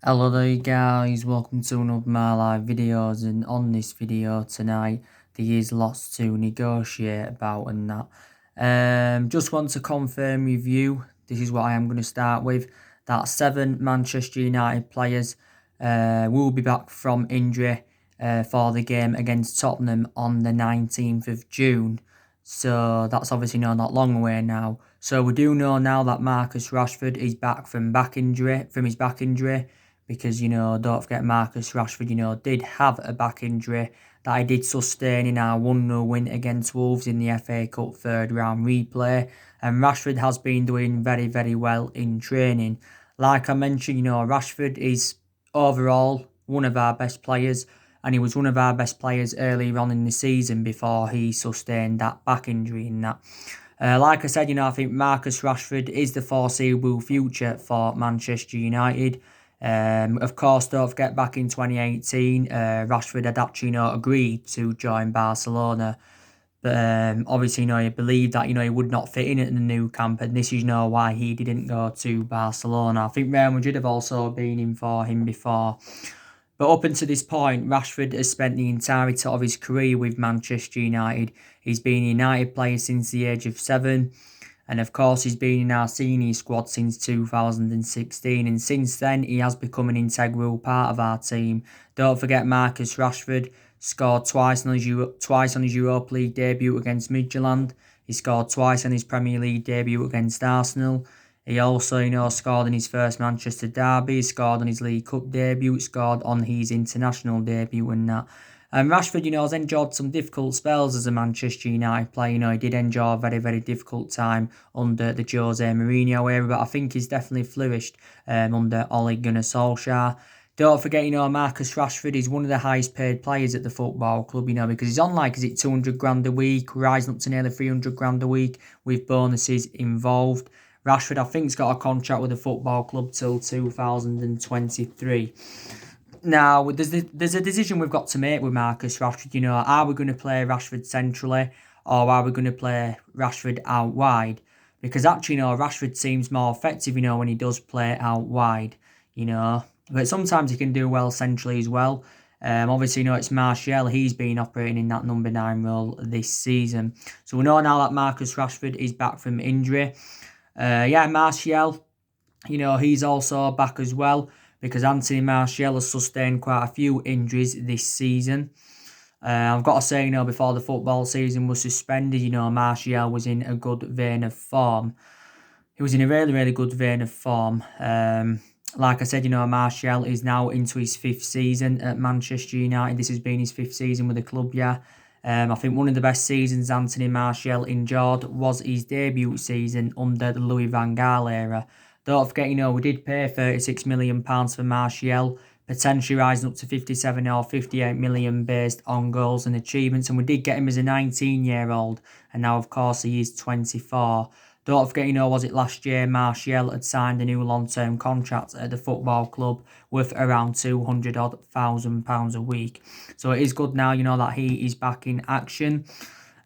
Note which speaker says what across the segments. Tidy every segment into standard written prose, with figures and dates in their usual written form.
Speaker 1: Hello there guys, welcome to another of my live videos, and on this video tonight there is lots to negotiate about and that. Just want to confirm with you, this is what I am going to start with, that 7 Manchester United players will be back from injury for the game against Tottenham on the 19th of June. So that's obviously not long away now. So we do know now that Marcus Rashford is back from his back injury. Because, don't forget Marcus Rashford, did have a back injury that he did sustain in our 1-0 win against Wolves in the FA Cup third round replay. And Rashford has been doing very, very well in training. Like I mentioned, Rashford is overall one of our best players. And he was one of our best players earlier on in the season before he sustained that back injury in that. Like I said, I think Marcus Rashford is the foreseeable future for Manchester United. Of course, don't forget back in 2018, Rashford had actually agreed to join Barcelona. But obviously, he believed that, he would not fit in at the new camp. And this is, why he didn't go to Barcelona. I think Real Madrid have also been in for him before. But up until this point, Rashford has spent the entirety of his career with Manchester United. He's been a United player since the age of 7. And of course, he's been in our senior squad since 2016. And since then, he has become an integral part of our team. Don't forget Marcus Rashford scored twice on his Europa League debut against Midtjylland. He scored twice on his Premier League debut against Arsenal. He also, scored in his first Manchester derby, scored on his League Cup debut, scored on his international debut and that. And Rashford, has enjoyed some difficult spells as a Manchester United player. He did enjoy a very, very difficult time under the Jose Mourinho era, but I think he's definitely flourished under Ole Gunnar Solskjaer. Don't forget, Marcus Rashford is one of the highest paid players at the football club, because he's on 200 grand a week, rising up to nearly 300 grand a week with bonuses involved. Rashford, I think, has got a contract with the football club till 2023. Now, there's a decision we've got to make with Marcus Rashford. Are we going to play Rashford centrally or are we going to play Rashford out wide? Because actually, Rashford seems more effective, when he does play out wide, But sometimes he can do well centrally as well. Obviously, it's Martial. He's been operating in that number 9 role this season. So we know now that Marcus Rashford is back from injury. Martial, he's also back as well because Anthony Martial has sustained quite a few injuries this season. I've got to say, before the football season was suspended, Martial was in a good vein of form. He was in a really, really good vein of form. Like I said, Martial is now into his 5th season at Manchester United. This has been his 5th season with the club, I think one of the best seasons Anthony Martial enjoyed was his debut season under the Louis van Gaal era. Don't forget, we did pay £36 million for Martial, potentially rising up to 57 or 58 million based on goals and achievements. And we did get him as a 19-year-old, and now, of course, he is 24. Don't forget, was it last year Martial had signed a new long-term contract at the football club worth around £200,000 a week. So it is good now, that he is back in action.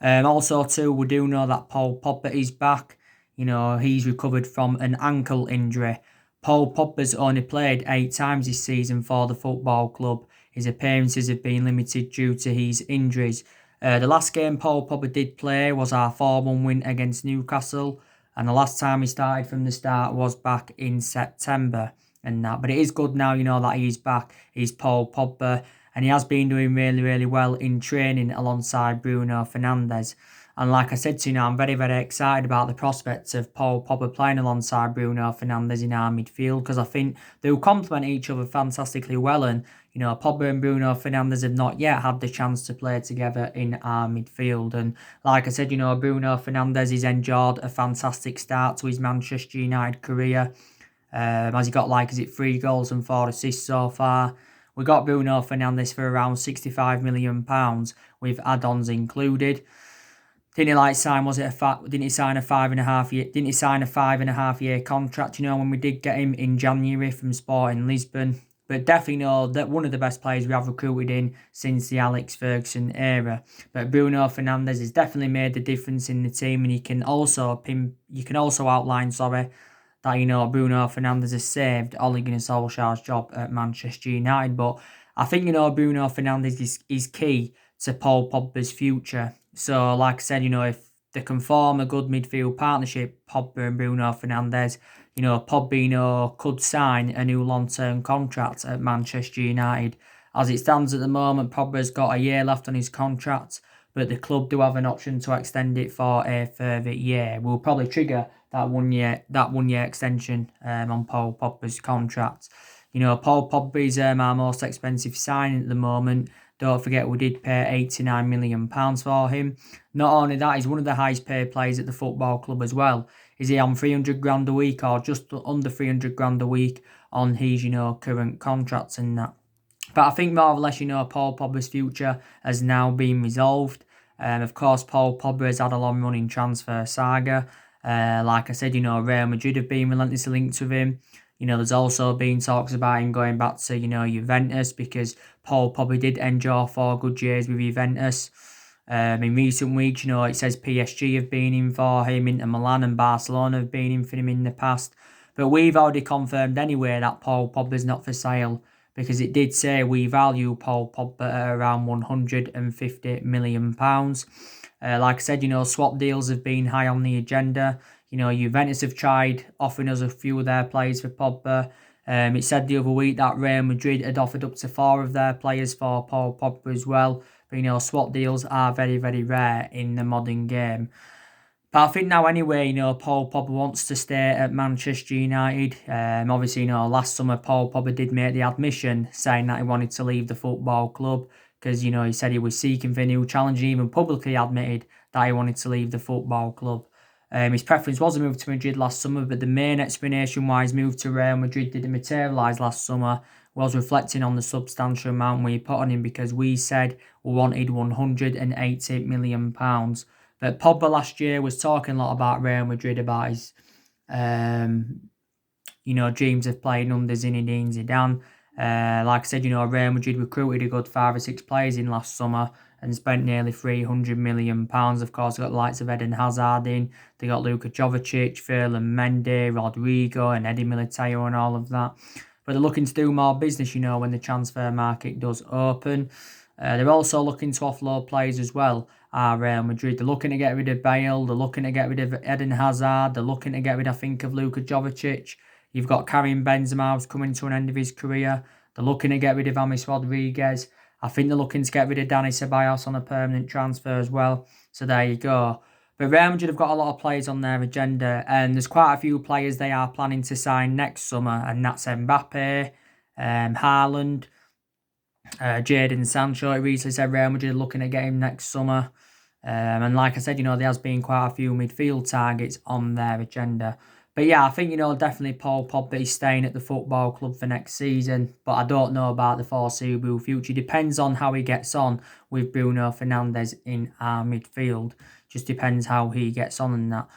Speaker 1: Also, too, we do know that Paul Pogba is back. He's recovered from an ankle injury. Paul Pogba's only played 8 times this season for the football club. His appearances have been limited due to his injuries. The last game Paul Pogba did play was our 4-1 win against Newcastle. And the last time he started from the start was back in September and that. But it is good now, that he's back. He's Paul Pogba. And he has been doing really, really well in training alongside Bruno Fernandes. And like I said to you, I'm very, very excited about the prospects of Paul Pogba playing alongside Bruno Fernandes in our midfield, because I think they'll complement each other fantastically well. And, Pogba and Bruno Fernandes have not yet had the chance to play together in our midfield. And like I said, Bruno Fernandes has enjoyed a fantastic start to his Manchester United career. As he got 3 goals and 4 assists so far. We got Bruno Fernandes for around £65 million with add-ons included. Didn't he sign a 5.5 year contract, when we did get him in January from Sporting Lisbon. But definitely know that one of the best players we have recruited in since the Alex Ferguson era. But Bruno Fernandes has definitely made the difference in the team, and you can also outline that that, Bruno Fernandes has saved Ole Gunnar Solskjaer's job at Manchester United. But I think, Bruno Fernandes is key to Paul Pogba's future. So, like I said, if they can form a good midfield partnership, Pogba and Bruno Fernandes, Pogba could sign a new long-term contract at Manchester United. As it stands at the moment, Pogba's got a year left on his contract, but the club do have an option to extend it for a further year. We'll probably trigger that 1 year extension on Paul Pogba's contract. Paul Pogba is our most expensive signing at the moment. Don't forget, we did pay £89 million for him. Not only that, he's one of the highest paid players at the football club as well. Is he on 300 grand a week or just under 300 grand a week on his, current contracts and that? But I think more or less, Paul Pogba's future has now been resolved. Of course, Paul Pogba has had a long-running transfer saga. Like I said, Real Madrid have been relentlessly linked with him. There's also been talks about him going back to, Juventus, because Paul Pogba did endure 4 good years with Juventus. In recent weeks, it says PSG have been in for him, Inter Milan and Barcelona have been in for him in the past. But we've already confirmed anyway that Paul Pogba's not for sale, because it did say we value Paul Pogba at around £150 million. Like I said, swap deals have been high on the agenda. Juventus have tried offering us a few of their players for Pogba. It said the other week that Real Madrid had offered up to 4 of their players for Paul Pogba as well. But, swap deals are very, very rare in the modern game. But I think now anyway, Paul Pogba wants to stay at Manchester United. Obviously, last summer Paul Pogba did make the admission saying that he wanted to leave the football club because, he said he was seeking for a new challenge and even publicly admitted that he wanted to leave the football club. His preference was a move to Madrid last summer, but the main explanation why his move to Real Madrid didn't materialise last summer was reflecting on the substantial amount we put on him, because we said we wanted £180 million. But Pogba last year was talking a lot about Real Madrid, about his, dreams of playing under Zinedine Zidane. Like I said, Real Madrid recruited a good 5 or 6 players in last summer and spent nearly £300 million. Of course, they got the likes of Eden Hazard in. They got Luka Jovic, Ferland Mendy, Rodrigo and Eddie Militao and all of that. But they're looking to do more business, when the transfer market does open. They're also looking to offload players as well. Real Madrid. They're looking to get rid of Bale. They're looking to get rid of Eden Hazard. They're looking to get rid, I think, of Luka Jovic. You've got Karim Benzema, who's coming to an end of his career. They're looking to get rid of James Rodriguez. I think they're looking to get rid of Dani Ceballos on a permanent transfer as well. So there you go. But Real Madrid have got a lot of players on their agenda, and there's quite a few players they are planning to sign next summer, and that's Mbappe, Haaland, Jadon Sancho. It recently said Real Madrid are looking at getting him next summer. And like I said, there has been quite a few midfield targets on their agenda. But yeah, I think, definitely Paul Pogba is staying at the football club for next season. But I don't know about the foreseeable future. Depends on how he gets on with Bruno Fernandes in our midfield. Just depends how he gets on and that.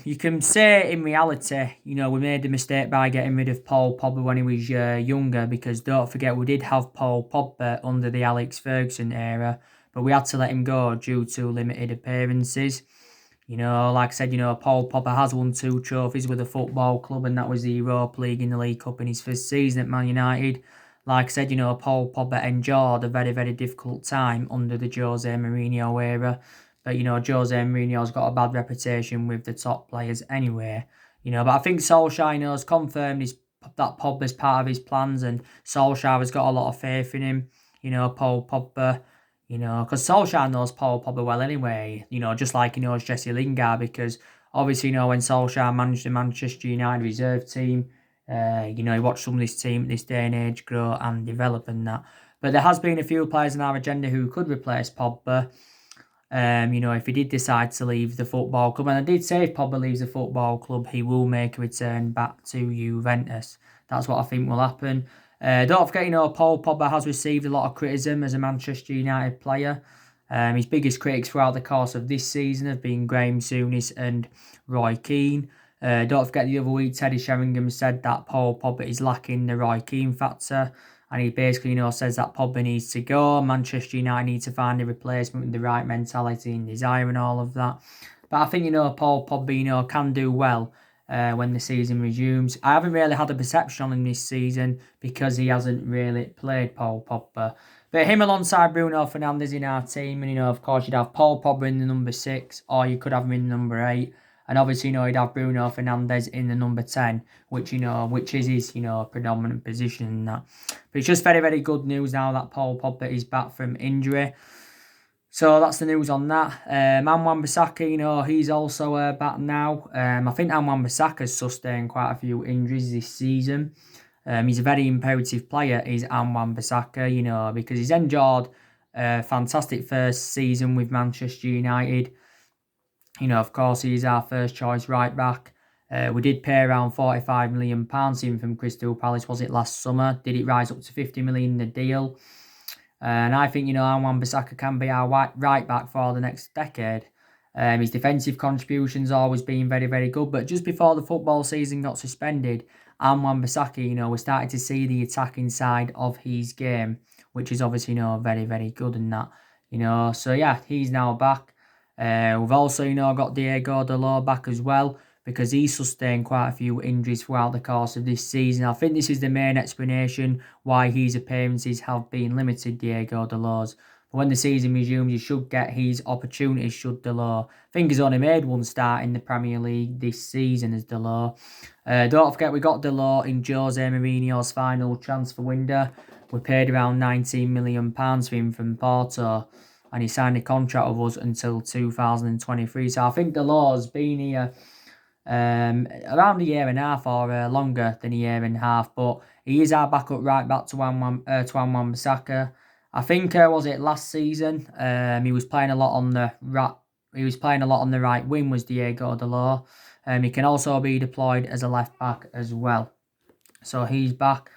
Speaker 1: You can say in reality, we made a mistake by getting rid of Paul Pogba when he was younger, because don't forget, we did have Paul Pogba under the Alex Ferguson era, but we had to let him go due to limited appearances. Like I said, Paul Pogba has won 2 trophies with the football club, and that was the Europa League and the League Cup in his first season at Man United. Like I said, Paul Pogba endured a very, very difficult time under the Jose Mourinho era. But, Jose Mourinho's got a bad reputation with the top players anyway. But I think Solskjaer has confirmed that Pogba's part of his plans, and Solskjaer has got a lot of faith in him, Paul Pogba. Because Solskjaer knows Paul Pogba well anyway, just like he knows Jesse Lingard, because obviously, when Solskjaer managed the Manchester United reserve team, he watched some of this team at this day and age grow and develop and that. But there has been a few players on our agenda who could replace Pogba, if he did decide to leave the football club. And I did say if Pogba leaves the football club, he will make a return back to Juventus. That's what I think will happen. Don't forget, Paul Pogba has received a lot of criticism as a Manchester United player. His biggest critics throughout the course of this season have been Graham Souness and Roy Keane. Don't forget the other week, Teddy Sheringham said that Paul Pogba is lacking the Roy Keane factor. And he basically, says that Pogba needs to go. Manchester United need to find a replacement with the right mentality and desire and all of that. But I think, Paul Pogba, can do well when the season resumes. I haven't really had a perception on him this season because he hasn't really played, Paul Pogba. But him alongside Bruno Fernandes in our team, and of course you'd have Paul Pogba in the number 6, or you could have him in the number 8. And obviously, you'd have Bruno Fernandes in the number 10, which is his, predominant position in that. But it's just very, very good news now that Paul Pogba is back from injury. So that's the news on that. Wan-Bissaka, he's also back now. I think Wan-Bissaka's sustained quite a few injuries this season. He's a very imperative player, is Wan-Bissaka, because he's enjoyed a fantastic first season with Manchester United. Of course, he's our first choice right back. We did pay around £45 million to him from Crystal Palace, was it last summer? Did it rise up to £50 million in the deal? And I think, Wan-Bissaka can be our right back for the next decade. His defensive contributions always been very, very good. But just before the football season got suspended, Wan-Bissaka, we started to see the attacking side of his game, which is obviously, very, very good in that. So yeah, he's now back. We've also, got Diego Dalot back as well, because he sustained quite a few injuries throughout the course of this season. I think this is the main explanation why his appearances have been limited, Diego Dalot's. But when the season resumes, he should get his opportunities, should Dalot. I think he's only made one start in the Premier League this season as Dalot. Don't forget, we got Dalot in Jose Mourinho's final transfer window. We paid around £19 million for him from Porto, and he signed a contract with us until 2023. So I think Dalot's been here around a year and a half, or longer than a year and a half, but he is our backup right back to Wan-Bissaka. I think was it last season? He was playing a lot on the right wing, was Diego Dalot. He can also be deployed as a left back as well, so he's back.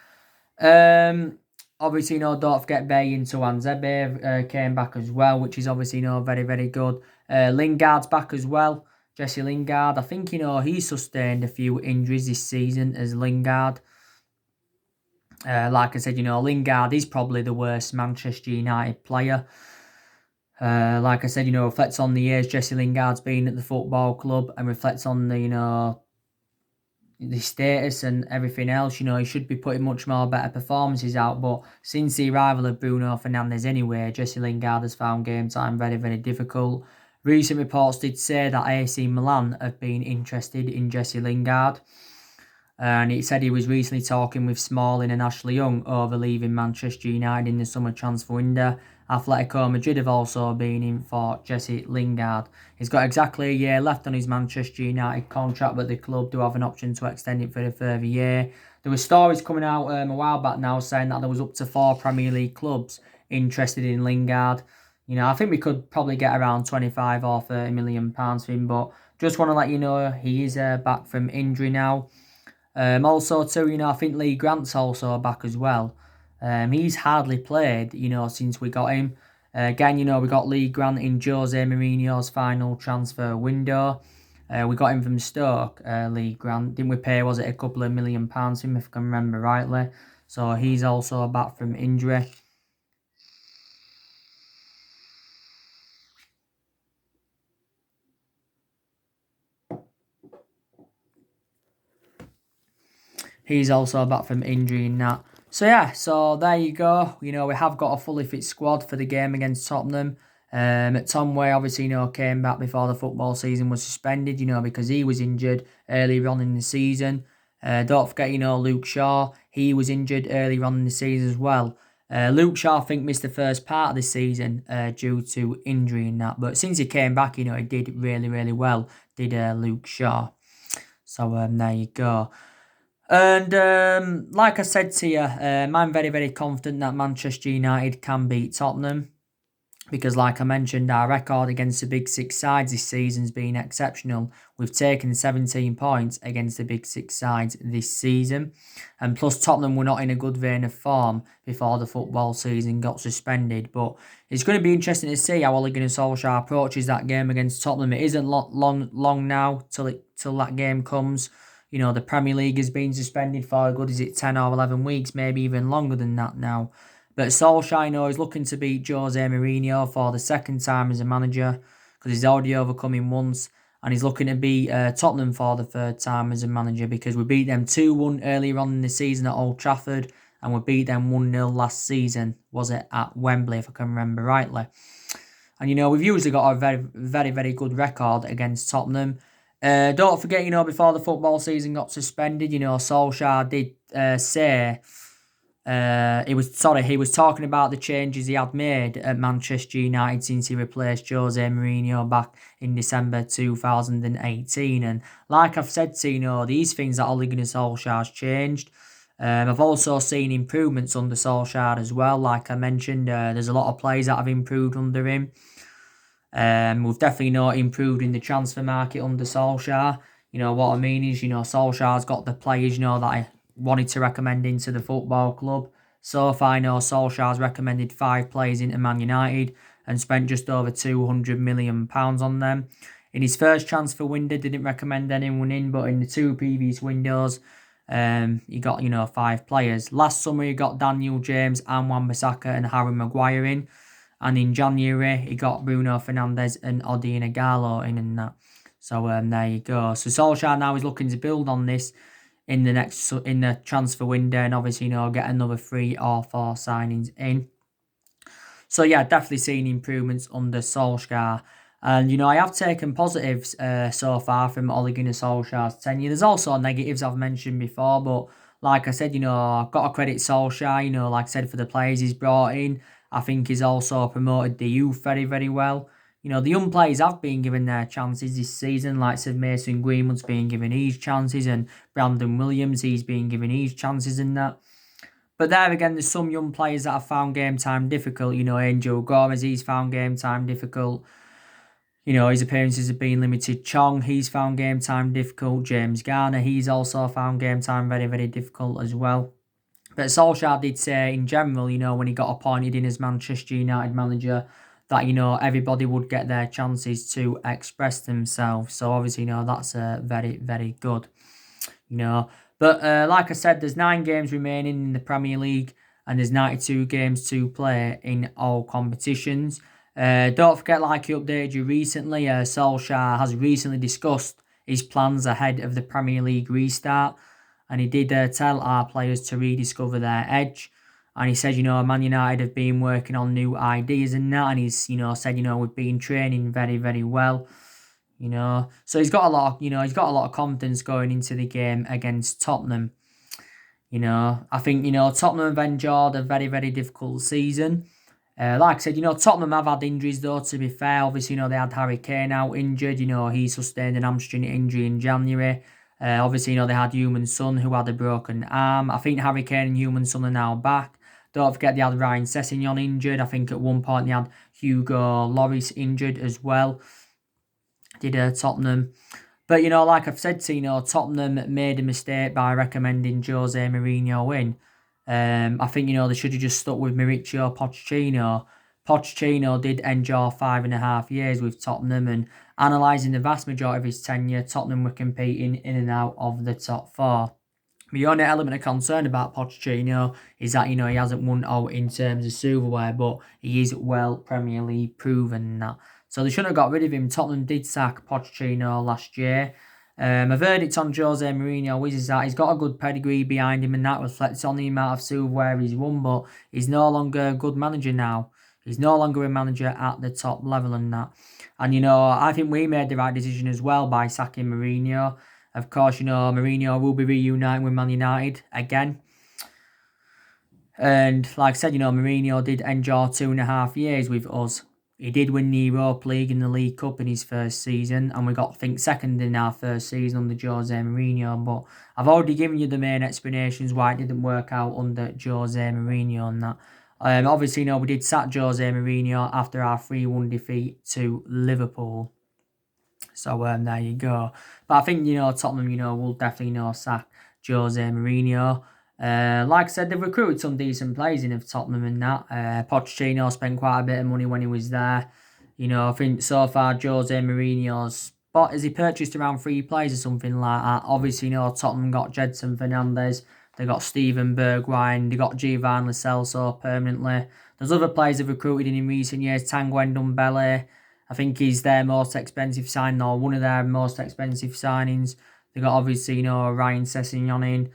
Speaker 1: Obviously, don't forget Bayin Tuanzebe came back as well, which is obviously very, very good. Lingard's back as well. Jesse Lingard, I think, he sustained a few injuries this season as Lingard. Like I said, Lingard is probably the worst Manchester United player. Like I said, reflects on the years Jesse Lingard's been at the football club, and reflects on the, the status and everything else. He should be putting much more better performances out, but since the arrival of Bruno Fernandes anyway, Jesse Lingard has found game time very, very difficult. Recent reports did say that AC Milan have been interested in Jesse Lingard. And it said he was recently talking with Smalling and Ashley Young over leaving Manchester United in the summer transfer window. Atletico Madrid have also been in for Jesse Lingard. He's got exactly a year left on his Manchester United contract, but the club do have an option to extend it for a further year. There were stories coming out a while back now saying that there was up to 4 Premier League clubs interested in Lingard. I think we could probably get around 25 or 30 million pounds for him, but just want to let you know he is back from injury now. Also too, I think Lee Grant's also back as well. He's hardly played, since we got him. Again, we got Lee Grant in Jose Mourinho's final transfer window. We got him from Stoke, Lee Grant. Didn't we pay, was it a couple of £1 million for him, if I can remember rightly? So he's also back from injury. He's also back from injury in that. So yeah, so there you go. We have got a fully fit squad for the game against Tottenham. Tom Way obviously, came back before the football season was suspended, because he was injured earlier on in the season. Don't forget, Luke Shaw, he was injured earlier on in the season as well. Luke Shaw, I think, missed the first part of the season due to injury and that. But since he came back, he did really, really well, did Luke Shaw. So there you go. And like I said to you, I'm very, very confident that Manchester United can beat Tottenham. Because like I mentioned, our record against the Big Six sides this season's been exceptional. We've taken 17 points against the Big Six sides this season. And plus Tottenham were not in a good vein of form before the football season got suspended. But it's going to be interesting to see how Ole Gunnar Solskjaer approaches that game against Tottenham. It isn't long now till that game comes. The Premier League has been suspended for good, is it 10 or 11 weeks, maybe even longer than that now. But Solskjaer, is looking to beat Jose Mourinho for the second time as a manager, because he's already overcome him once. and he's looking to beat Tottenham for the third time as a manager, because we beat them 2-1 earlier on in the season at Old Trafford, and we beat them 1-0 last season, was it, at Wembley, if I can remember rightly. And, we've usually got a very, very, very good record against Tottenham. Don't forget, before the football season got suspended, Solskjaer did say... he was talking about the changes he had made at Manchester United since he replaced Jose Mourinho back in December 2018. And like I've said to these things that Ole Gunnar Solskjaer's changed. I've also seen improvements under Solskjaer as well. Like I mentioned, there's a lot of players that have improved under him. We've definitely not improved in the transfer market under Solskjaer. What I mean is, Solskjaer's got the players, that I wanted to recommend into the football club. So far, Solskjaer's recommended 5 players into Man United and spent just over £200 million on them. In his first transfer window, didn't recommend anyone in, but in the 2 previous windows, he got, 5 players. Last summer, he got Daniel James, Wan-Bissaka and Harry Maguire in. And in January, he got Bruno Fernandes and Odion Ighalo in and that. So there you go. So Solskjaer now is looking to build on this in the transfer window, and obviously, get another 3 or 4 signings in. So yeah, definitely seeing improvements under Solskjaer. And, I have taken positives so far from Ole Gunnar Solskjaer's tenure. There's also negatives I've mentioned before, but like I said, I've got to credit Solskjaer, like I said, for the players he's brought in. I think he's also promoted the youth very, very well. The young players have been given their chances this season, like Sir Mason Greenwood's been given his chances, and Brandon Williams, he's been given his chances and that. But there again, there's some young players that have found game time difficult. Angel Gomez, he's found game time difficult. His appearances have been limited. Chong, he's found game time difficult. James Garner, he's also found game time very, very difficult as well. But Solskjaer did say in general, when he got appointed in as Manchester United manager, that, everybody would get their chances to express themselves. So obviously, that's very, very good. But like I said, there's 9 games remaining in the Premier League, and there's 92 games to play in all competitions. Don't forget, like he updated you recently, Solskjaer has recently discussed his plans ahead of the Premier League restart. And he did tell our players to rediscover their edge. And he said, Man United have been working on new ideas and that. And he's, said, we've been training very, very well. So he's got a lot of confidence going into the game against Tottenham. I think, Tottenham have endured a very, very difficult season. Like I said, Tottenham have had injuries though, to be fair. Obviously, they had Harry Kane out injured. He sustained an hamstring injury in January. Obviously, they had Heung-min Son, who had a broken arm. I think Harry Kane and Heung-min Son are now back. Don't forget they had Ryan Sessegnon injured. I think at one point they had Hugo Lloris injured as well. Did Tottenham. But, like I've said to Tottenham made a mistake by recommending Jose Mourinho in. I think, they should have just stuck with Mauricio Pochettino. Pochettino did endure 5.5 years with Tottenham, and analysing the vast majority of his tenure, Tottenham were competing in and out of the top 4. The only element of concern about Pochettino is that, he hasn't won out in terms of silverware, but he is well Premier League proven that. So they shouldn't have got rid of him. Tottenham did sack Pochettino last year. A verdict on Jose Mourinho is that he's got a good pedigree behind him, and that reflects on the amount of silverware he's won, but he's no longer a good manager now. He's no longer a manager at the top level and that. And, I think we made the right decision as well by sacking Mourinho. Of course, Mourinho will be reuniting with Man United again. And like I said, Mourinho did endure 2.5 years with us. He did win the Europa League and the League Cup in his first season, and we got, I think, second in our first season under Jose Mourinho. But I've already given you the main explanations why it didn't work out under Jose Mourinho and that. Obviously, we did sack Jose Mourinho after our 3-1 defeat to Liverpool. So there you go. But I think, Tottenham, will definitely, sack Jose Mourinho. Like I said, they've recruited some decent players in of Tottenham and that. Pochettino spent quite a bit of money when he was there. I think so far Jose Mourinho's spot has he purchased around 3 players or something like that. Obviously, Tottenham got Jedson Fernandes. They got Steven Bergwijn. They got Giovanni Lo Celso permanently. There's other players they've recruited in recent years. Tanguy Ndombele. I think he's their most expensive signing, or one of their most expensive signings. They got obviously, Ryan Sessegnon in,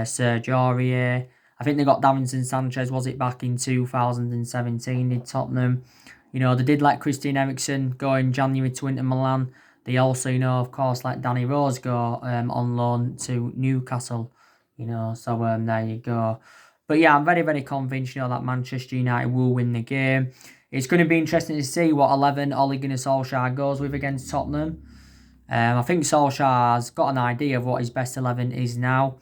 Speaker 1: Serge Aurier. I think they got Davinson Sanchez, was it back in 2017, did Tottenham. They did let Christian Eriksen go in January to Inter Milan. They also, of course, let Danny Rose go on loan to Newcastle. So there you go. But yeah, I'm very, very convinced, that Manchester United will win the game. It's going to be interesting to see what 11 Ole Gunnar Solskjaer goes with against Tottenham. I think Solskjaer's got an idea of what his best 11 is now.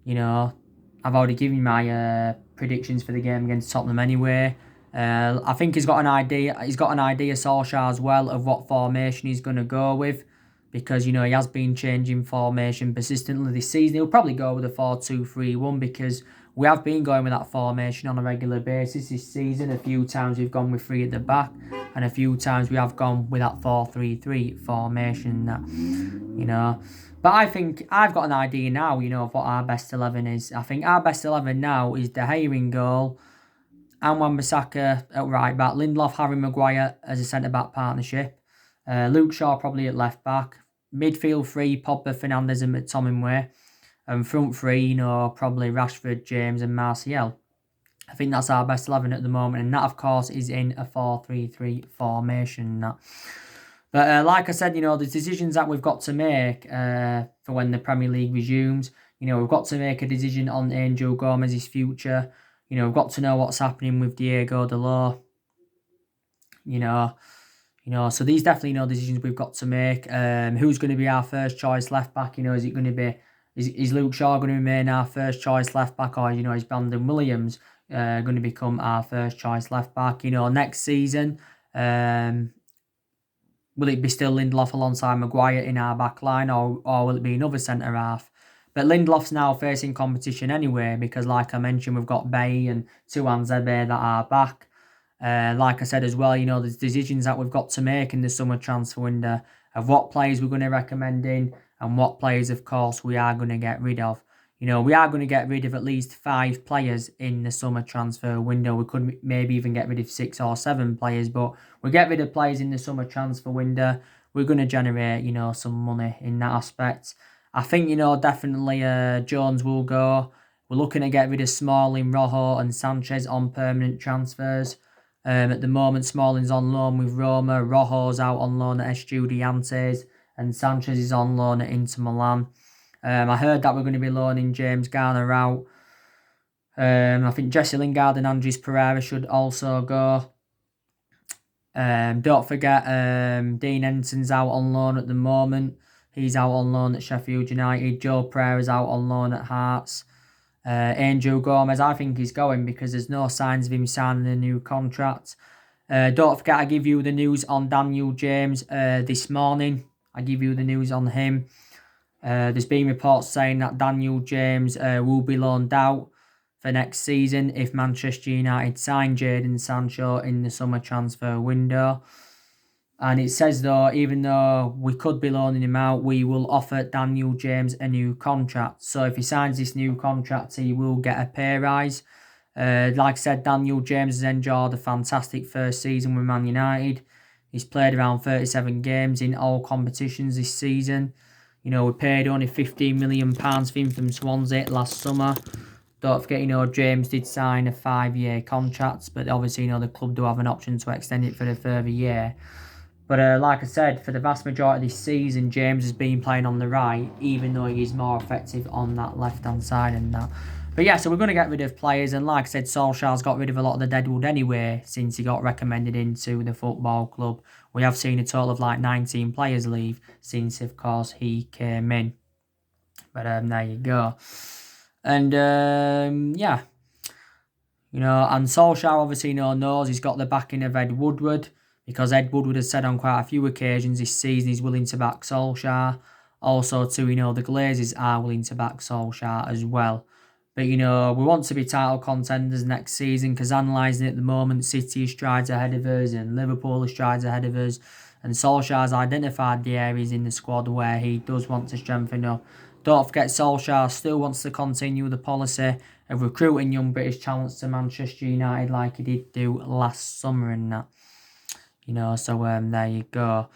Speaker 1: I've already given my predictions for the game against Tottenham anyway. I think he's got an idea. He's got an idea, Solskjaer, as well, of what formation he's going to go with, because he has been changing formation persistently this season. He'll probably go with a 4-2-3-1 because we have been going with that formation on a regular basis this season. A few times we've gone with 3 at the back, and a few times we have gone with that 4-3-3 formation. But I think I've got an idea now, of what our best 11 is. I think our best 11 now is De Gea in goal, and Wan-Bissaka at right back, Lindelof, Harry Maguire as a centre-back partnership, Luke Shaw probably at left back, midfield 3, Pogba, Fernandes and McTominay, and front 3, probably Rashford, James and Martial. I think that's our best 11 at the moment, and that, of course, is in a 4-3-3 formation. But like I said, the decisions that we've got to make for when the Premier League resumes, we've got to make a decision on Angel Gomez's future. We've got to know what's happening with Diego Dalot. So these definitely decisions we've got to make. Who's going to be our first choice left back? Is it going to be is Luke Shaw going to remain our first choice left back, or is Brandon Williams going to become our first choice left back? Next season, will it be still Lindelof alongside Maguire in our back line, or will it be another centre half? But Lindelof's now facing competition anyway, because like I mentioned, we've got Bay and Tuanzebe that are back. Like I said as well, there's decisions that we've got to make in the summer transfer window of what players we're going to recommend in and what players, of course, we are going to get rid of. We are going to get rid of at least 5 players in the summer transfer window. We could maybe even get rid of 6 or 7 players, but we get rid of players in the summer transfer window. We're going to generate, some money in that aspect. I think, definitely Jones will go. We're looking to get rid of Smalling, Rojo and Sanchez on permanent transfers. At the moment, Smalling's on loan with Roma, Rojo's out on loan at Estudiantes, and Sanchez is on loan at Inter Milan. I heard that we're going to be loaning James Garner out. I think Jesse Lingard and Andres Pereira should also go. Don't forget, Dean Henderson's out on loan at the moment. He's out on loan at Sheffield United. Joe Pereira's out on loan at Hearts. Angel Gomez, I think he's going because there's no signs of him signing a new contract. Don't forget, I give you the news on Daniel James this morning. I give you the news on him. There's been reports saying that Daniel James will be loaned out for next season if Manchester United sign Jadon Sancho in the summer transfer window. And it says, though, even though we could be loaning him out, we will offer Daniel James a new contract. So if he signs this new contract, he will get a pay rise. Like I said, Daniel James has enjoyed a fantastic first season with Man United. He's played around 37 games in all competitions this season. We paid only £15 million for him from Swansea last summer. Don't forget, James did sign a 5-year contract, but obviously, the club do have an option to extend it for a further year. But like I said, for the vast majority of this season, James has been playing on the right, even though he is more effective on that left-hand side and that. But yeah, so we're going to get rid of players. And like I said, Solskjaer's got rid of a lot of the deadwood anyway, since he got recommended into the football club. We have seen a total of 19 players leave since, of course, he came in. But there you go. And yeah. And Solskjaer obviously knows he's got the backing of Ed Woodward, because Ed Woodward has said on quite a few occasions this season he's willing to back Solskjaer. Also, too, the Glazers are willing to back Solskjaer as well. But, we want to be title contenders next season, because analysing at the moment, City is strides ahead of us and Liverpool is strides ahead of us. And Solskjaer's identified the areas in the squad where he does want to strengthen up. Don't forget, Solskjaer still wants to continue the policy of recruiting young British talents to Manchester United like he did do last summer and that. So there you go.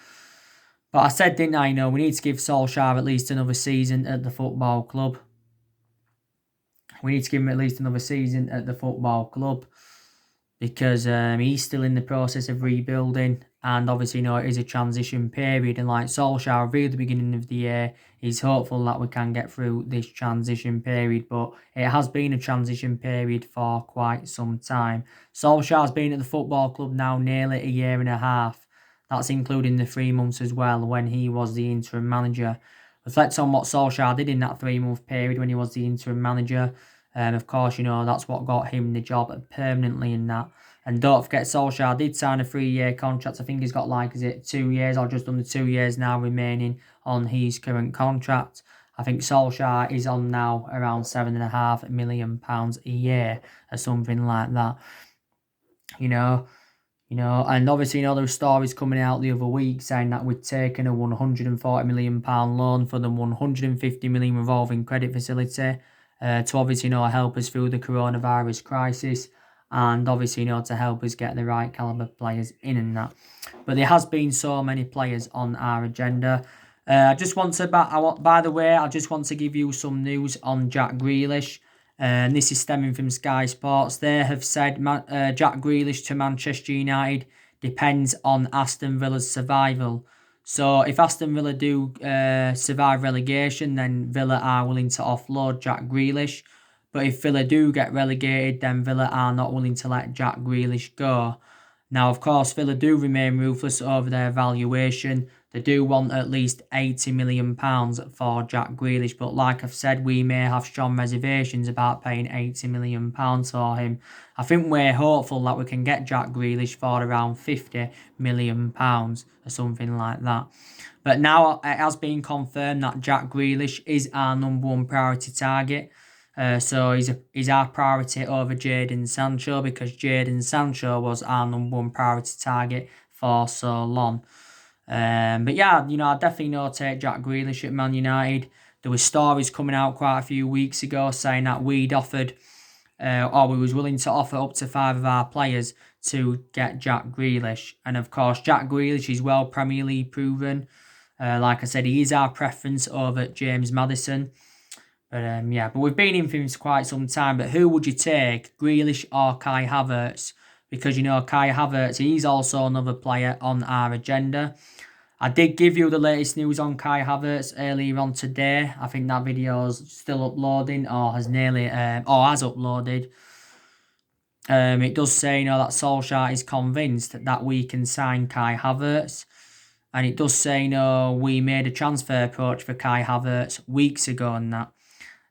Speaker 1: But I said, didn't I, we need to give Solskjaer at least another season at the football club. We need to give him at least another season at the football club because he's still in the process of rebuilding, and obviously, it is a transition period. And like Solskjaer revealed at the beginning of the year, he's hopeful that we can get through this transition period, but it has been a transition period for quite some time. Solskjaer's been at the football club now nearly a year and a half. That's including the 3 months as well when he was the interim manager. Reflect on what Solskjaer did in that 3-month period when he was the interim manager. Of course, that's what got him the job permanently in that. And don't forget, Solskjaer did sign a 3-year contract. I think he's got 2 years or just under 2 years now remaining on his current contract. I think Solskjaer is on now around £7.5 million a year or something like that. And obviously, there were stories coming out the other week saying that we'd taken a £140 million loan for the £150 million revolving credit facility to obviously, help us through the coronavirus crisis, and obviously, to help us get the right caliber players in and that. But there has been so many players on our agenda. By the way, I just want to give you some news on Jack Grealish. And this is stemming from Sky Sports. They have said Jack Grealish to Manchester United depends on Aston Villa's survival. So if Aston Villa do survive relegation, then Villa are willing to offload Jack Grealish. But if Villa do get relegated, then Villa are not willing to let Jack Grealish go. Now, of course, Villa do remain ruthless over their valuation. They do want at least £80 million for Jack Grealish. But like I've said, we may have strong reservations about paying £80 million for him. I think we're hopeful that we can get Jack Grealish for around £50 million or something like that. But now it has been confirmed that Jack Grealish is our number one priority target. So he's our priority over Jadon Sancho, because Jadon Sancho was our number one priority target for so long. But yeah, I definitely take Jack Grealish at Man United. There were stories coming out quite a few weeks ago saying that we'd offered, or we was willing to offer up to 5 of our players to get Jack Grealish. And of course, Jack Grealish is well Premier League proven. Like I said, he is our preference over James Maddison. But we've been in for him for quite some time. But who would you take, Grealish or Kai Havertz? Because, Kai Havertz, he's also another player on our agenda. I did give you the latest news on Kai Havertz earlier on today. I think that video is still uploading, or has uploaded. It does say, that Solskjaer is convinced that we can sign Kai Havertz. And it does say, we made a transfer approach for Kai Havertz weeks ago and that.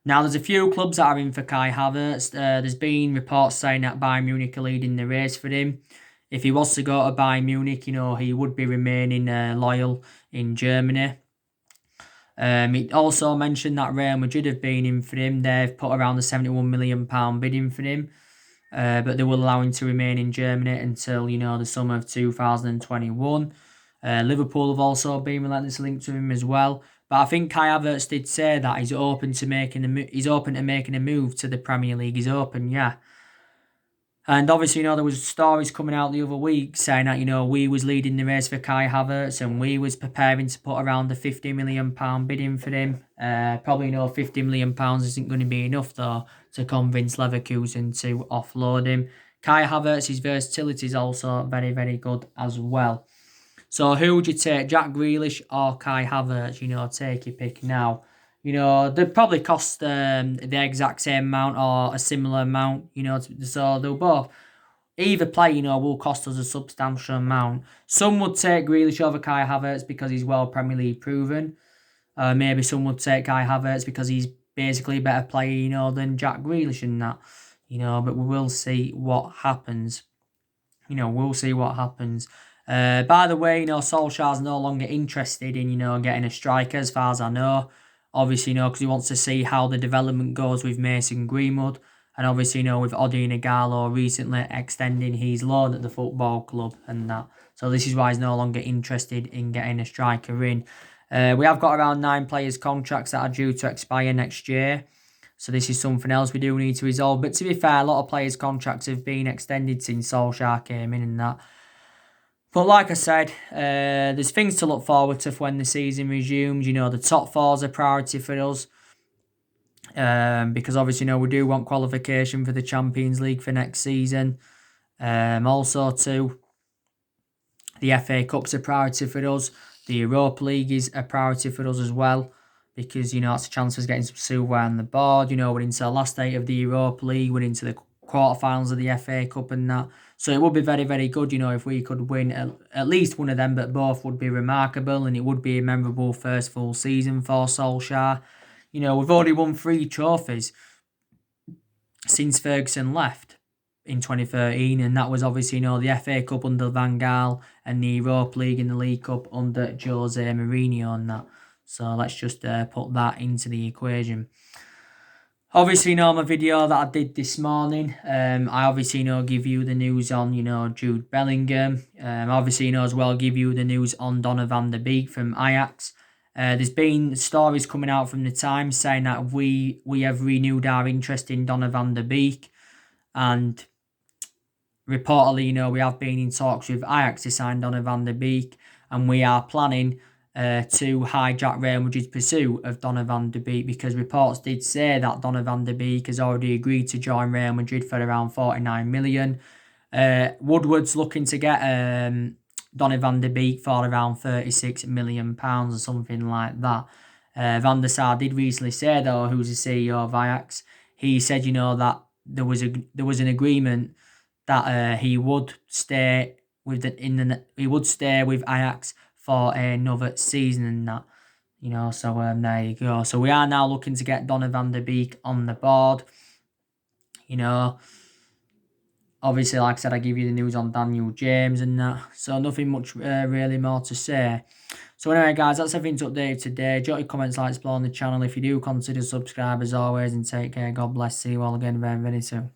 Speaker 1: Now, there's a few clubs that are in for Kai Havertz. There's been reports saying that Bayern Munich are leading the race for him. If he was to go to Bayern Munich, he would be remaining loyal in Germany. It also mentioned that Real Madrid have been in for him. They've put around the £71 million bid in for him. But they will allow him to remain in Germany until, the summer of 2021. Liverpool have also been relentlessly linked to him as well. But I think Kai Havertz did say that he's open to making a move to the Premier League. He's open, yeah. And obviously, there was stories coming out the other week saying that, we was leading the race for Kai Havertz and we was preparing to put around the £50 million bid in for him. Probably, £50 million isn't going to be enough, though, to convince Leverkusen to offload him. Kai Havertz's versatility is also very, very good as well. So who would you take, Jack Grealish or Kai Havertz? Take your pick now. They'd probably cost the exact same amount or a similar amount, so they'll both, either play, will cost us a substantial amount. Some would take Grealish over Kai Havertz because he's well Premier League proven. Maybe some would take Kai Havertz because he's basically a better player, than Jack Grealish and that. But we will see what happens. We'll see what happens. By the way, Solskjaer's no longer interested in, getting a striker, as far as I know. Obviously, because he wants to see how the development goes with Mason Greenwood. And obviously, with Odion Ighalo recently extending his loan at the football club and that. So this is why he's no longer interested in getting a striker in. We have got around 9 players' contracts that are due to expire next year. So this is something else we do need to resolve. But to be fair, a lot of players' contracts have been extended since Solskjaer came in and that. But like I said, there's things to look forward to for when the season resumes. You know, the top four is a priority for us. Because obviously, you know, we do want qualification for the Champions League for next season. Also, too, the FA Cup's a priority for us. The Europa League is a priority for us as well. Because, you know, it's a chance for us getting some silverware on the board. You know, we're into the last eight of the Europa League. We're into the quarterfinals of the FA Cup and that. So it would be very, very good, you know, if we could win at least one of them, but both would be remarkable. And it would be a memorable first full season for Solskjaer. You know, we've already won 3 trophies since Ferguson left in 2013, and that was obviously, you know, the FA Cup under Van Gaal and the Europa League and the League Cup under Jose Mourinho and that. So let's just put that into the equation. Obviously, you know, my video that I did this morning, I obviously, you know, give you the news on, you know, Jude Bellingham. Obviously, you know, as well, give you the news on Donny van de Beek from Ajax. There's been stories coming out from the Times saying that we have renewed our interest in Donny van de Beek, and reportedly, you know, we have been in talks with Ajax to sign Donny van de Beek, and we are planning to hijack Real Madrid's pursuit of Donny van de Beek, because reports did say that Donny van de Beek has already agreed to join Real Madrid for around 49 million. Woodward's looking to get Donny van de Beek for around £36 million or something like that. Van der Sar did recently say, though, who's the CEO of Ajax, he said, you know, that there was an agreement that he would stay with he would stay with Ajax for another season and that. You know, so there you go. So we are now looking to get Donny van de Beek on the board. You know, obviously, like I said, I give you the news on Daniel James and that. So nothing much really more to say. So anyway, guys, that's everything to update today. Drop your comments, like, explore on the channel. If you do, consider subscribe as always, and take care. God bless. See you all again very, very soon.